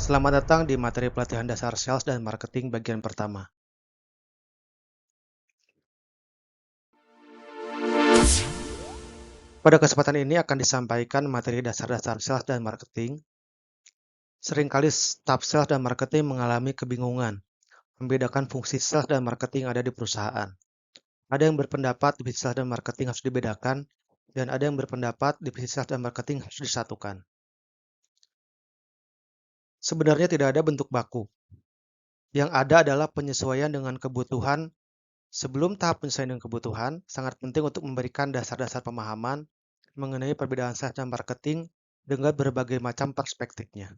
Selamat datang di materi pelatihan dasar sales dan marketing bagian pertama. Pada kesempatan ini akan disampaikan materi dasar-dasar sales dan marketing. Seringkali staf sales dan marketing mengalami kebingungan membedakan fungsi sales dan marketing ada di perusahaan. Ada yang berpendapat divisi sales dan marketing harus dibedakan, dan ada yang berpendapat divisi sales dan marketing harus disatukan. Sebenarnya tidak ada bentuk baku. Yang ada adalah penyesuaian dengan kebutuhan. Sebelum tahap penyesuaian dengan kebutuhan, sangat penting untuk memberikan dasar-dasar pemahaman mengenai perbedaan sales dan marketing dengan berbagai macam perspektifnya.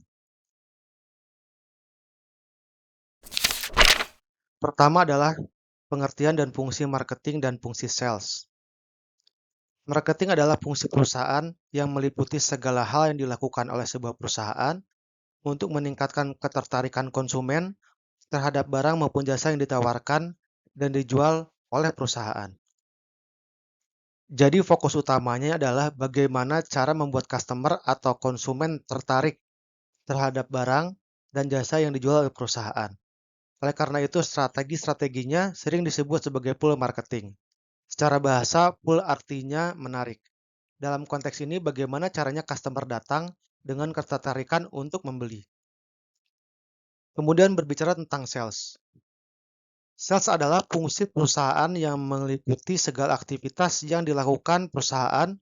Pertama adalah pengertian dan fungsi marketing dan fungsi sales. Marketing adalah fungsi perusahaan yang meliputi segala hal yang dilakukan oleh sebuah perusahaan untuk meningkatkan ketertarikan konsumen terhadap barang maupun jasa yang ditawarkan dan dijual oleh perusahaan. Jadi fokus utamanya adalah bagaimana cara membuat customer atau konsumen tertarik terhadap barang dan jasa yang dijual oleh perusahaan. Oleh karena itu, strategi-strateginya sering disebut sebagai pull marketing. Secara bahasa, pull artinya menarik. Dalam konteks ini, bagaimana caranya customer datang dengan ketertarikan untuk membeli. Kemudian berbicara tentang sales. Sales adalah fungsi perusahaan yang meliputi segala aktivitas yang dilakukan perusahaan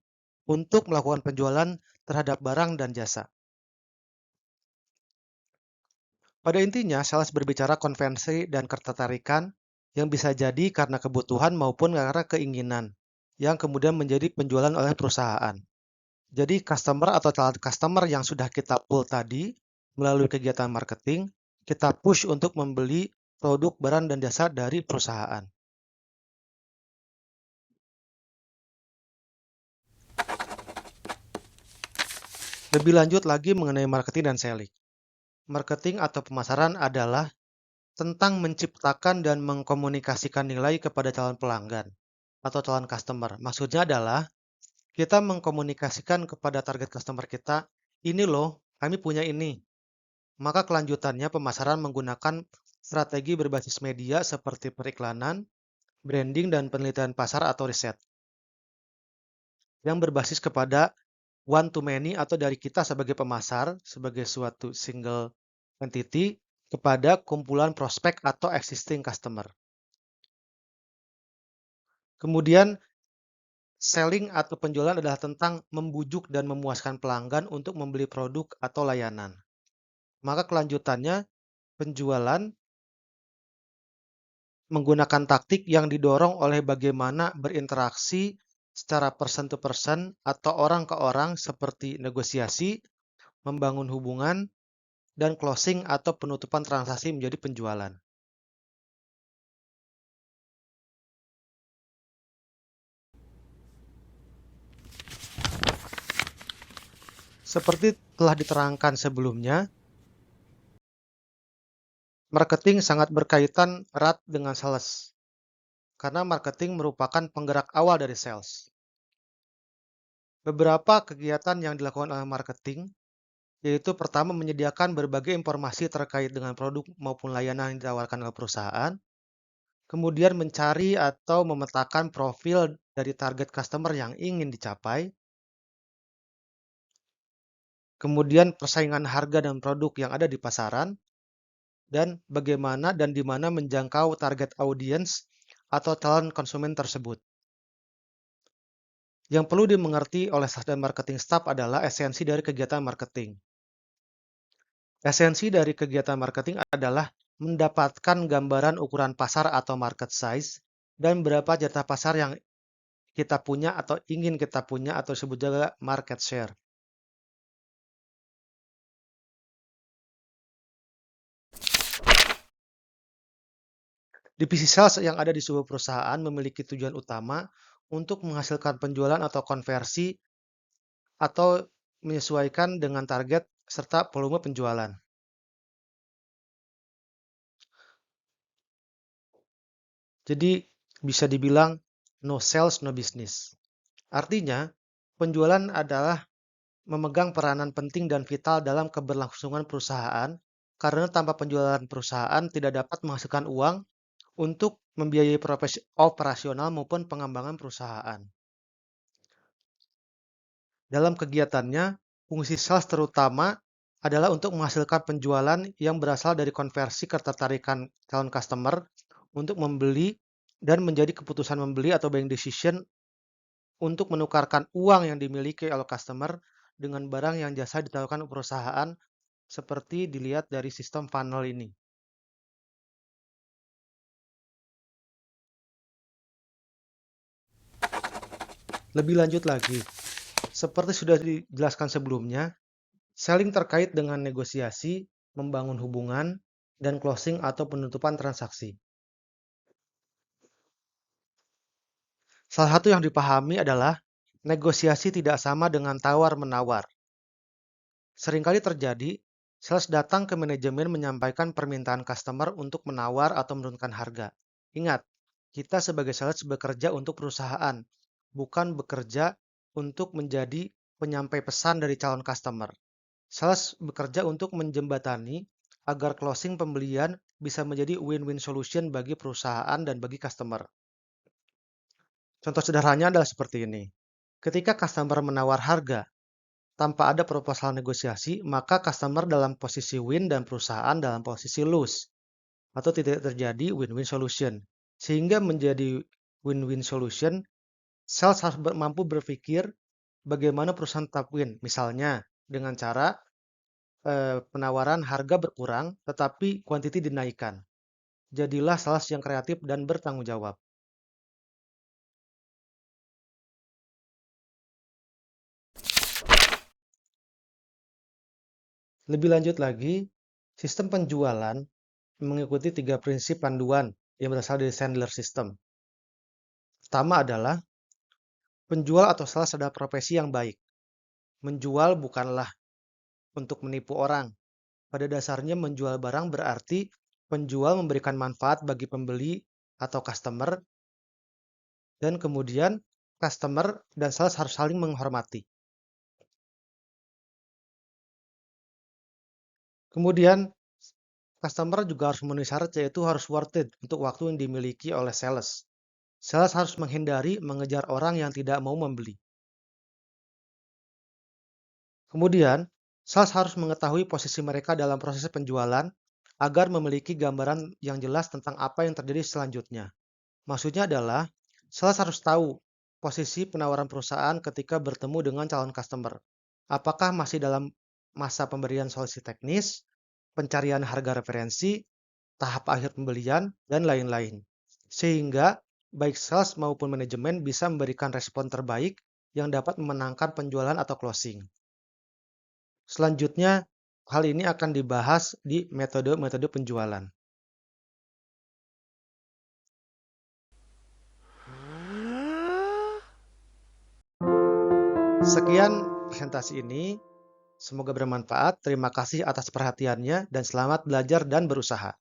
untuk melakukan penjualan terhadap barang dan jasa. Pada intinya, sales berbicara konvensi dan ketertarikan yang bisa jadi karena kebutuhan maupun karena keinginan, yang kemudian menjadi penjualan oleh perusahaan. Jadi customer atau calon customer yang sudah kita pull tadi melalui kegiatan marketing, kita push untuk membeli produk, barang, dan jasa dari perusahaan. Lebih lanjut lagi mengenai marketing dan selling. Marketing atau pemasaran adalah tentang menciptakan dan mengkomunikasikan nilai kepada calon pelanggan atau calon customer. Maksudnya adalah kita mengkomunikasikan kepada target customer kita, ini loh, kami punya ini. Maka kelanjutannya pemasaran menggunakan strategi berbasis media seperti periklanan, branding, dan penelitian pasar atau riset. Yang berbasis kepada one to many atau dari kita sebagai pemasar, sebagai suatu single entity, kepada kumpulan prospek atau existing customer. Kemudian, selling atau penjualan adalah tentang membujuk dan memuaskan pelanggan untuk membeli produk atau layanan. Maka kelanjutannya, penjualan menggunakan taktik yang didorong oleh bagaimana berinteraksi secara person to person atau orang ke orang seperti negosiasi, membangun hubungan, dan closing atau penutupan transaksi menjadi penjualan. Seperti telah diterangkan sebelumnya, marketing sangat berkaitan erat dengan sales, karena marketing merupakan penggerak awal dari sales. Beberapa kegiatan yang dilakukan oleh marketing, yaitu pertama menyediakan berbagai informasi terkait dengan produk maupun layanan yang ditawarkan oleh perusahaan, kemudian mencari atau memetakan profil dari target customer yang ingin dicapai, kemudian persaingan harga dan produk yang ada di pasaran, dan bagaimana dan di mana menjangkau target audiens atau calon konsumen tersebut. Yang perlu dimengerti oleh sales dan marketing staff adalah esensi dari kegiatan marketing. Esensi dari kegiatan marketing adalah mendapatkan gambaran ukuran pasar atau market size dan berapa jatah pasar yang kita punya atau ingin kita punya atau disebut juga market share. Divisi sales yang ada di sebuah perusahaan memiliki tujuan utama untuk menghasilkan penjualan atau konversi atau menyesuaikan dengan target serta volume penjualan. Jadi bisa dibilang no sales, no business. Artinya, penjualan adalah memegang peranan penting dan vital dalam keberlangsungan perusahaan karena tanpa penjualan perusahaan tidak dapat menghasilkan uang untuk membiayai operasional maupun pengembangan perusahaan. Dalam kegiatannya, fungsi sales terutama adalah untuk menghasilkan penjualan yang berasal dari konversi ketertarikan calon customer untuk membeli dan menjadi keputusan membeli atau buying decision untuk menukarkan uang yang dimiliki oleh customer dengan barang yang jasa ditawarkan perusahaan seperti dilihat dari sistem funnel ini. Lebih lanjut lagi, seperti sudah dijelaskan sebelumnya, selling terkait dengan negosiasi, membangun hubungan, dan closing atau penutupan transaksi. Salah satu yang dipahami adalah negosiasi tidak sama dengan tawar-menawar. Seringkali terjadi, sales datang ke manajemen menyampaikan permintaan customer untuk menawar atau menurunkan harga. Ingat, kita sebagai sales bekerja untuk perusahaan, bukan bekerja untuk menjadi penyampai pesan dari calon customer. Sales bekerja untuk menjembatani agar closing pembelian bisa menjadi win-win solution bagi perusahaan dan bagi customer. Contoh sederhananya adalah seperti ini. Ketika customer menawar harga tanpa ada proposal negosiasi, maka customer dalam posisi win dan perusahaan dalam posisi lose atau tidak terjadi win-win solution. Sehingga menjadi win-win solution, sales harus mampu berpikir bagaimana perusahaan tetap win. Misalnya dengan cara penawaran harga berkurang tetapi quantity dinaikkan. Jadilah sales yang kreatif dan bertanggung jawab. Lebih lanjut lagi, sistem penjualan mengikuti 3 prinsip panduan yang berasal dari Sandler System. Pertama adalah penjual atau sales adalah profesi yang baik. Menjual bukanlah untuk menipu orang. Pada dasarnya menjual barang berarti penjual memberikan manfaat bagi pembeli atau customer, dan kemudian customer dan sales harus saling menghormati. Kemudian customer juga harus memenuhi syarat, yaitu harus worth it untuk waktu yang dimiliki oleh sales. Sales harus menghindari mengejar orang yang tidak mau membeli. Kemudian, sales harus mengetahui posisi mereka dalam proses penjualan agar memiliki gambaran yang jelas tentang apa yang terjadi selanjutnya. Maksudnya adalah, sales harus tahu posisi penawaran perusahaan ketika bertemu dengan calon customer. Apakah masih dalam masa pemberian solusi teknis, pencarian harga referensi, tahap akhir pembelian, dan lain-lain. Sehingga baik sales maupun manajemen bisa memberikan respon terbaik yang dapat memenangkan penjualan atau closing. Selanjutnya, hal ini akan dibahas di metode-metode penjualan. Sekian presentasi ini. Semoga bermanfaat. Terima kasih atas perhatiannya dan selamat belajar dan berusaha.